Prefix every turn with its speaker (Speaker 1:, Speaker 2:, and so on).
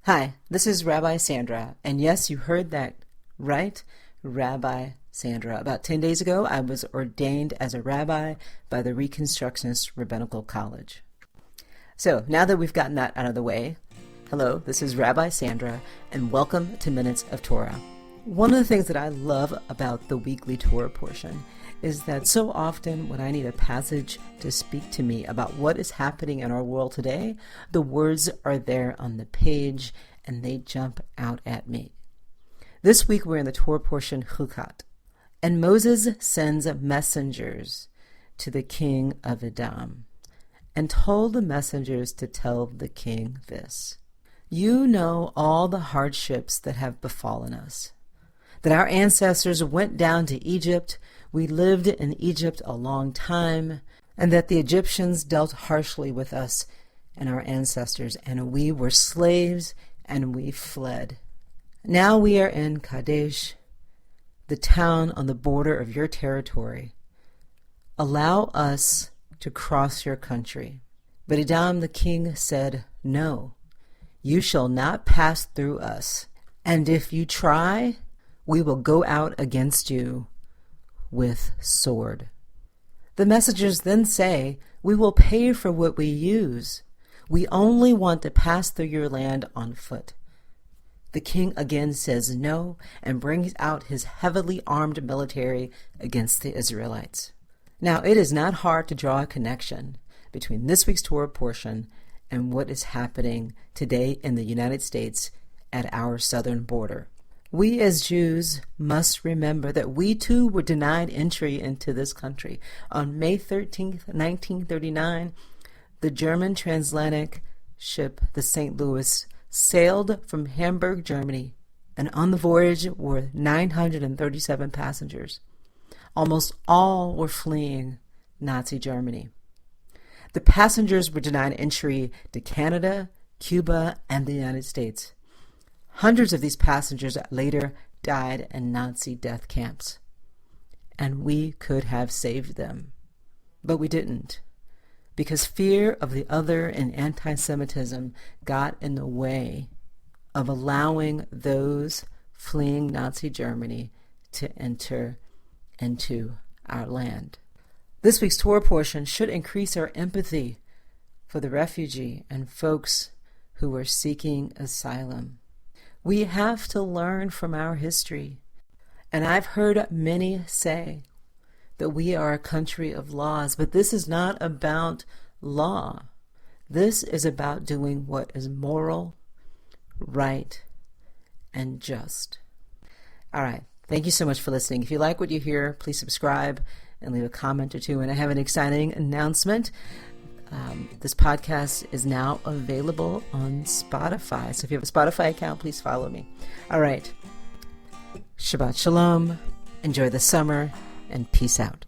Speaker 1: Hi, this is Rabbi Sandra, and yes, you heard that right, Rabbi Sandra. About 10 days ago, I was ordained as a rabbi by the Reconstructionist Rabbinical College. So, now that we've gotten that out of the way, hello, this is Rabbi Sandra, and welcome to Minutes of Torah. One of the things that I love about the weekly Torah portion is that so often when I need a passage to speak to me about what is happening in our world today, the words are there on the page and they jump out at me. This week we're in the Torah portion Chukat, and Moses sends messengers to the king of Edom and told the messengers to tell the king this: "You know all the hardships that have befallen us, that our ancestors went down to Egypt. We lived in Egypt a long time, and that the Egyptians dealt harshly with us and our ancestors, and we were slaves and we fled. Now we are in Kadesh, the town on the border of your territory. Allow us to cross your country." But Edom the king said, "No, you shall not pass through us, and if you try, we will go out against you with sword." The messengers then say, "We will pay for what we use. We only want to pass through your land on foot." The king again says no and brings out his heavily armed military against the Israelites. Now, it is not hard to draw a connection between this week's Torah portion and what is happening today in the United States at our southern border. We as Jews must remember that we too were denied entry into this country. On May 13th, 1939, the German transatlantic ship, the St. Louis, sailed from Hamburg, Germany, and on the voyage were 937 passengers. Almost all were fleeing Nazi Germany. The passengers were denied entry to Canada, Cuba, and the United States. Hundreds of these passengers later died in Nazi death camps, and we could have saved them. But we didn't, because fear of the other and anti-Semitism got in the way of allowing those fleeing Nazi Germany to enter into our land. This week's Torah portion should increase our empathy for the refugee and folks who are seeking asylum. We have to learn from our history. And I've heard many say that we are a country of laws, but this is not about law. This is about doing what is moral, right, and just. All right. Thank you so much for listening. If you like what you hear, please subscribe and leave a comment or two. And I have an exciting announcement. This podcast is now available on Spotify. So if you have a Spotify account, please follow me. All right. Shabbat Shalom. Enjoy the summer and peace out.